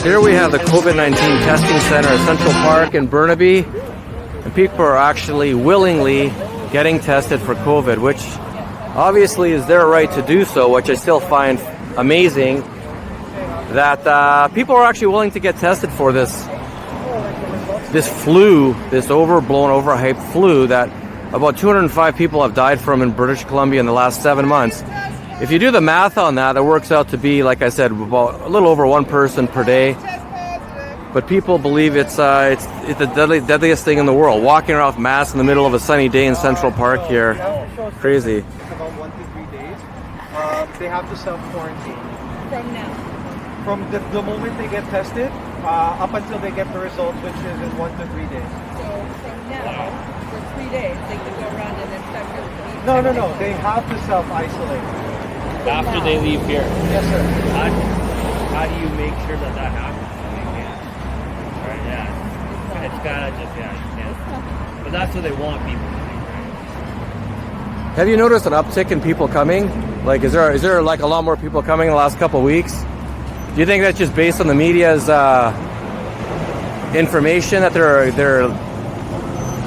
Here we have the COVID-19 testing center at Central Park in Burnaby, and people are actually willingly getting tested for COVID, which obviously is their right to do so, which I still find amazing that people are actually willing to get tested for this flu, this overblown, overhyped flu that about 205 people have died from in British Columbia in the last 7 months. If you do the math on that, it works out to be, like I said, about a little over one person per day. But people believe it's the deadliest thing in the world. Walking around with masks in the middle of a sunny day in Central Park here, crazy. About 1 to 3 days. They have to self-quarantine. From now. From the moment they get tested, up until they get the results, which is in 1 to 3 days. So from now, for 3 days, they can go around and infect everybody. No. They have to self-isolate. After they leave here. Yes, sir. How do you make sure that happens? You can't. Right, yeah. It's gotta just, you can't. But that's what they want people to do, right? Have you noticed an uptick in people coming? Like, is there like a lot more people coming in the last couple of weeks? Do you think that's just based on the media's information that they're?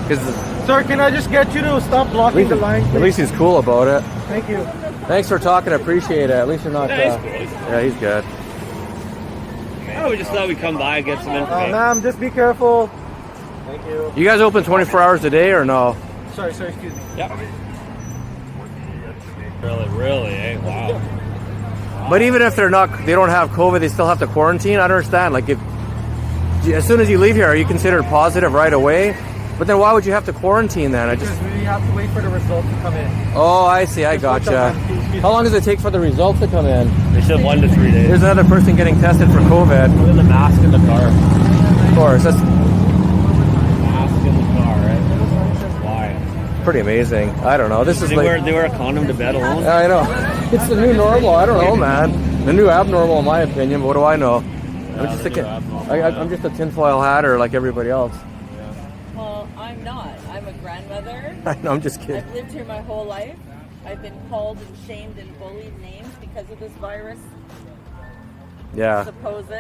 Because Sir, can I just get you to stop blocking the line, please? At least he's cool about it. Thank you. Thanks for talking. I appreciate it. At least you're not. Yeah, he's good. Yeah, he's good. Oh, we just thought we'd come by and get some information. Ma'am, just be careful. Thank you. You guys open 24 hours a day or no? Sorry, excuse me. Yep. Really, eh? Wow. But even if they don't have COVID, they still have to quarantine. I don't understand. Like, as soon as you leave here, are you considered positive right away? But then why would you have to quarantine then? Because we have to wait for the results to come in. Oh, I see. I gotcha. How long does it take for the results to come in? They said 1 to 3 days. There's another person getting tested for COVID. Put the mask in the car. Of course, that's Mask in the car, right? Why? pretty amazing. I don't know. This is like They wear a condom to bed alone. I know. It's the new normal. I don't know, man. The new abnormal, in my opinion. But what do I know? I'm just I'm just a tinfoil hatter like everybody else. Well, I'm not. I'm a grandmother. I know. I'm just kidding. I've lived here my whole life. I've been called and shamed and bullied names because of this virus. Yeah. Supposed.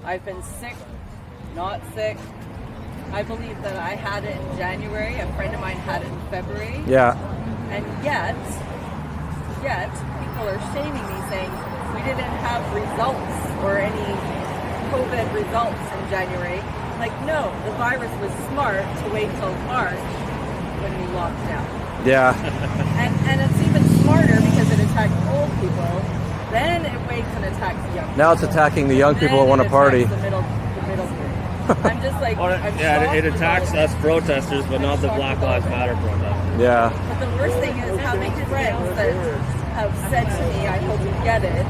I've been sick, not sick. I believe that I had it in January. A friend of mine had it in February. Yeah. And yet people are shaming me, saying we didn't have results or any COVID results in January. Like, no, the virus was smart to wait till March when we locked down. Yeah. And it's even smarter because it attacked old people. Then it waits and attacks young people. Now it's attacking the young people that want to party. The middle group. I'm just like, I'm shocked it attacks about- us protesters, but not the Black Lives Matter protesters. Yeah. But the worst thing is how many friends that have said to me, I hope you get it,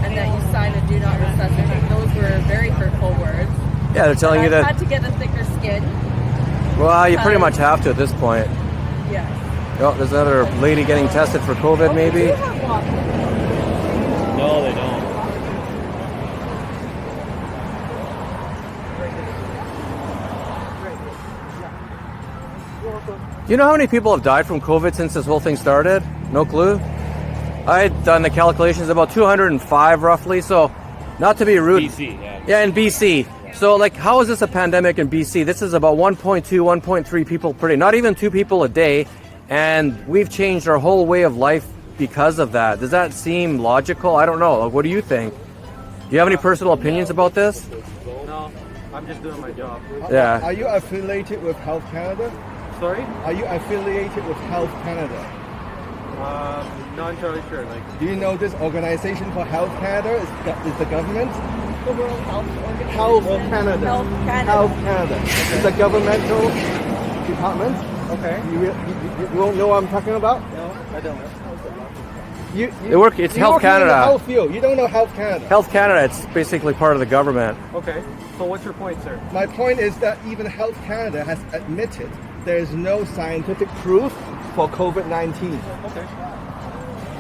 and that you sign a do not resuscitate. Those were very hurtful words. Yeah, they're telling you I that. had to get a thicker skin. Well, you pretty much have to at this point. Yes. Oh, there's another lady getting tested for COVID, maybe. They do have walk-ins. No, they don't. Do you know how many people have died from COVID since this whole thing started? No clue? I had done the calculations, about 205 roughly, so not to be rude. BC, yeah. Yeah, in BC. So, like, how is this a pandemic in BC? This is about 1.2, 1.3 people per day, not even 2 people a day, and we've changed our whole way of life because of that. Does that seem logical? I don't know. Like, what do you think? Do you have any personal opinions about this? No, I'm just doing my job. Yeah. Are you affiliated with Health Canada? Sorry? Are you affiliated with Health Canada? Not entirely sure. Like, Do you know this organization called Health Canada is the government? The World Health Organization. Health Canada. Health Canada. Health Canada. It's a governmental department. okay. You won't know what I'm talking about? No, I don't. It's you Health work in the Canada. health field. You don't know Health Canada. Health Canada, it's basically part of the government. Okay. So what's your point, sir? My point is that even Health Canada has admitted there is no scientific proof for COVID-19. Okay.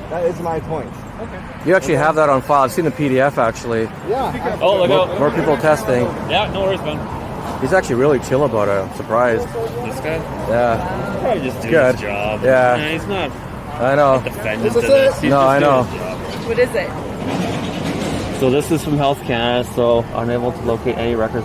That is my point. Okay. You actually have that on file. I've seen the PDF, actually. Yeah. Oh, look out. More people testing. Yeah, no worries, man. He's actually really chill about it. I'm surprised. This guy? Yeah. Probably just doing Good. his job. Yeah. He's not I know. defending This to is this. it. He's No, just I doing know. his job. What is it? So this is from Health Canada, so unable to locate any records.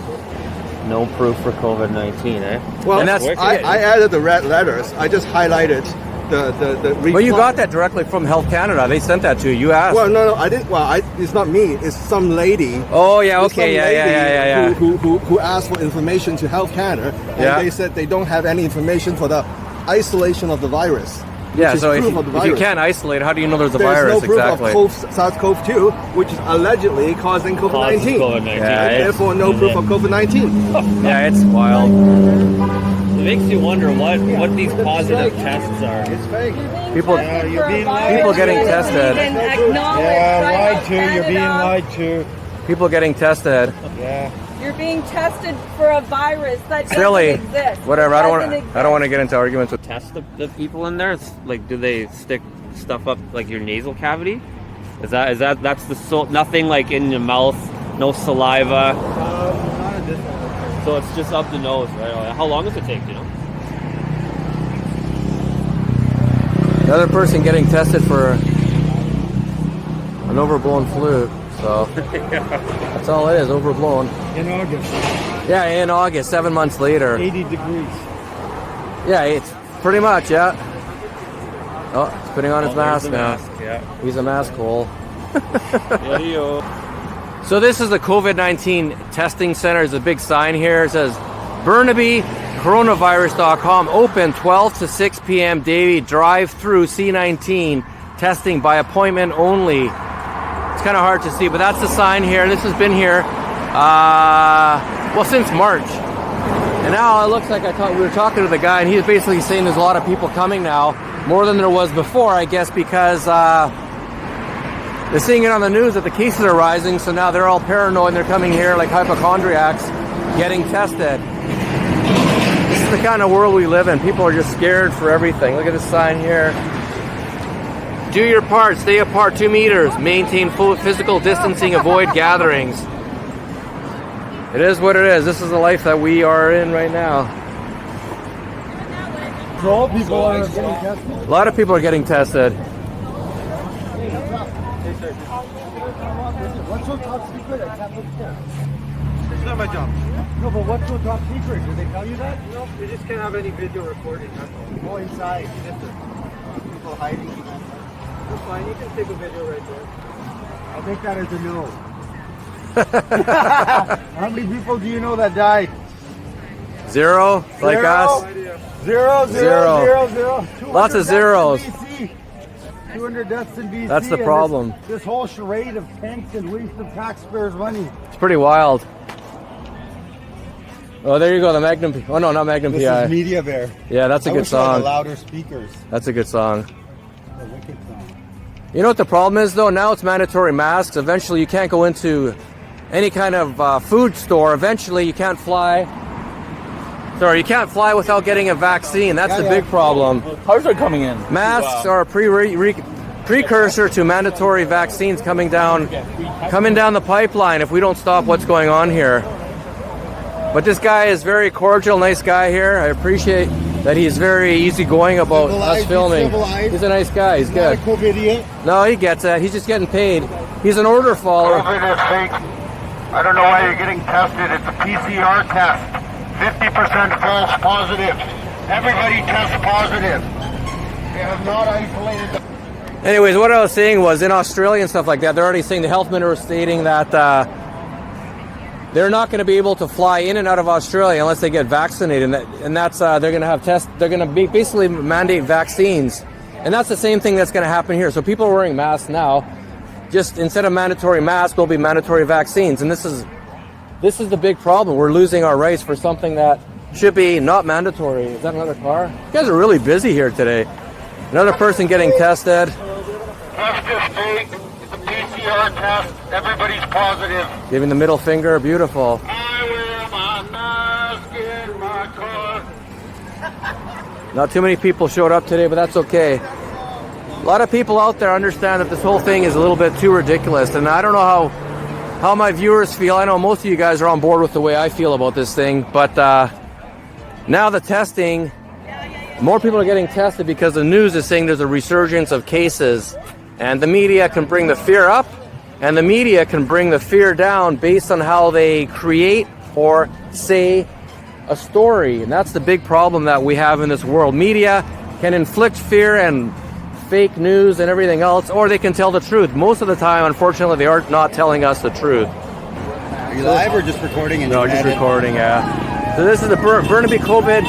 No proof for COVID-19, eh? Well, And that's- I added the red letters. I just highlighted the Well, you reply. got that directly from Health Canada. They sent that to you. You asked. Well, no, I didn't. Well, it's not me. It's some lady. Oh yeah, It's okay, some yeah, lady yeah. Who asked for information to Health Canada, and Yeah. they said they don't have any information for the isolation of the virus. Yeah, which is so if proof you, of the if you virus. can't isolate, how do you know there's a There's virus no proof exactly? of SARS-CoV-2, which is allegedly causing Causes COVID-19. COVID-19. Yeah, And therefore, no proof of COVID-19. Yeah, it's wild. It makes you wonder what these positive tests are. It's fake. People, you're being lied people to. getting tested. People getting tested. Yeah. You're being tested for a virus that Silly. doesn't exist. Whatever. It I doesn't don't want to exist. get into arguments with. Test the people in there? It's like, do they stick stuff up like your nasal cavity? That's nothing like in your mouth, no saliva. Not at this level. So it's just up the nose, right? How long does it take, you know? Another person getting tested for an overblown flu. So that's all it is, overblown. In August, Yeah, in August, 7 months later. 80 degrees. Yeah, it's pretty much, yeah. Oh, he's putting on his mask now. Yeah. He's a mask hole. Video. So this is the COVID-19 testing center. There's a big sign here. It says Burnaby coronavirus.com open 12 to 6 p.m. daily drive-through C19 testing by appointment only. It's kind of hard to see, but that's the sign here. This has been here well since March. And now it looks like we were talking to the guy, and he was basically saying there's a lot of people coming now, more than there was before, I guess, because they're seeing it on the news that the cases are rising, so now they're all paranoid and they're coming here like hypochondriacs, getting tested. This is the kind of world we live in. People are just scared for everything. Look at this sign here. Do your part, stay apart 2 meters, maintain full physical distancing, avoid gatherings. It is what it is. This is the life that we are in right now. So all people are getting tested. A lot of people are getting tested. What's so top secret? I can't look there. It's not my job. No, but what's so top secret? Did they tell you that? No, we just can't have any video recording. That's all. Go inside. People hiding. That's fine. You can take a video right there. I think that is a no. How many people do you know that died? Zero, like us. Zero. Lots of zeros. 200 deaths in BC. That's the and problem. This whole charade of tents and waste of taxpayers' money. It's pretty wild. Oh, there you go, the Magnum. Oh no, not Magnum This PI. is Media Bear. Yeah, that's a good wish I had song. louder speakers. That's a good song. A wicked song. You know what the problem is though? Now it's mandatory masks. Eventually you can't go into any kind of food store. Eventually you can't fly. Sorry, you can't fly without getting a vaccine. That's the big problem. Cars are coming in. Masks are a precursor to mandatory vaccines coming down the pipeline if we don't stop what's going on here. But this guy is very cordial, nice guy here. I appreciate that he's very easygoing about us filming. He's a nice guy. He's good. No, he gets that. He's just getting paid. He's an order follower. COVID is fake. I don't know why you're getting tested. It's a PCR test. 50% false positive. Everybody tests positive. They have not isolated them. Anyways, what I was saying was in Australia and stuff like that, they're already saying, the health minister is stating that they're not going to be able to fly in and out of Australia unless they get vaccinated, and that's they're going to have tests. They're going to basically mandate vaccines, and that's the same thing that's going to happen here. So people are wearing masks now. Just instead of mandatory masks, there'll be mandatory vaccines, and this is the big problem. We're losing our rights for something that should be not mandatory. Is that another car? You guys are really busy here today. Another person getting tested. Test is fake. It's a PCR test. Everybody's positive. Giving the middle finger. Beautiful. I wear my mask in my car. Not too many people showed up today, but that's okay. A lot of people out there understand that this whole thing is a little bit too ridiculous, and I don't know how my viewers feel. I know most of you guys are on board with the way I feel about this thing, but now the testing, more people are getting tested because the news is saying there's a resurgence of cases, and the media can bring the fear up And the media can bring the fear down based on how they create or say a story. And that's the big problem that we have in this world. Media can inflict fear and fake news and everything else, or they can tell the truth. Most of the time, unfortunately, they are not telling us the truth. Are you live or just recording? And No, just recording, yeah. So this is the Burnaby COVID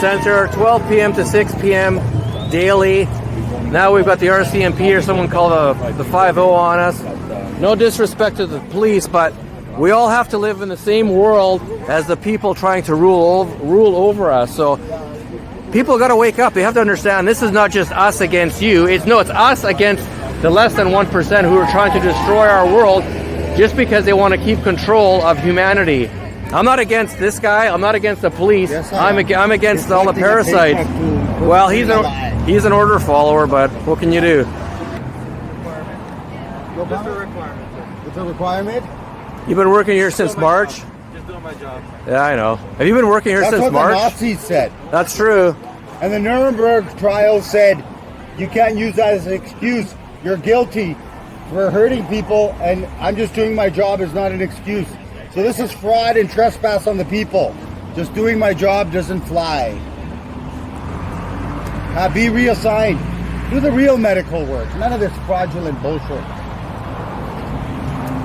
Center, 12 p.m. to 6 p.m. daily. Now we've got the RCMP or someone called the 5-0 on us. No disrespect to the police, but we all have to live in the same world as the people trying to rule over us. So people got to wake up. They have to understand this is not just us against you. It's us against the less than 1% who are trying to destroy our world just because they want to keep control of humanity. I'm not against this guy. I'm not against the police. Yes, I'm against all the parasites. Well, he's an order follower, but what can you do? It's a requirement. You've been working here since March? Just doing my job. Yeah, I know. Have you been working here That's since what March? the Nazis said. That's true. And the Nuremberg trial said you can't use that as an excuse. You're guilty for hurting people, and I'm just doing my job is not an excuse. So this is fraud and trespass on the people. Just doing my job doesn't fly. Be reassigned. Do the real medical work. None of this fraudulent bullshit.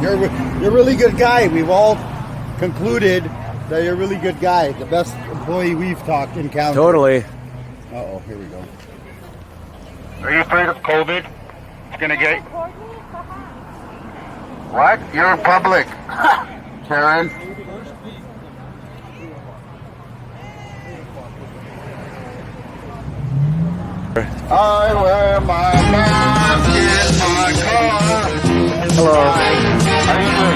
You're a really good guy. We've all concluded that you're a really good guy. The best employee we've encountered. Totally. Uh-oh, here we go. Are you afraid of COVID? It's gonna get... What? You're in public. Karen. I wear my mask in my car. Hello. Are you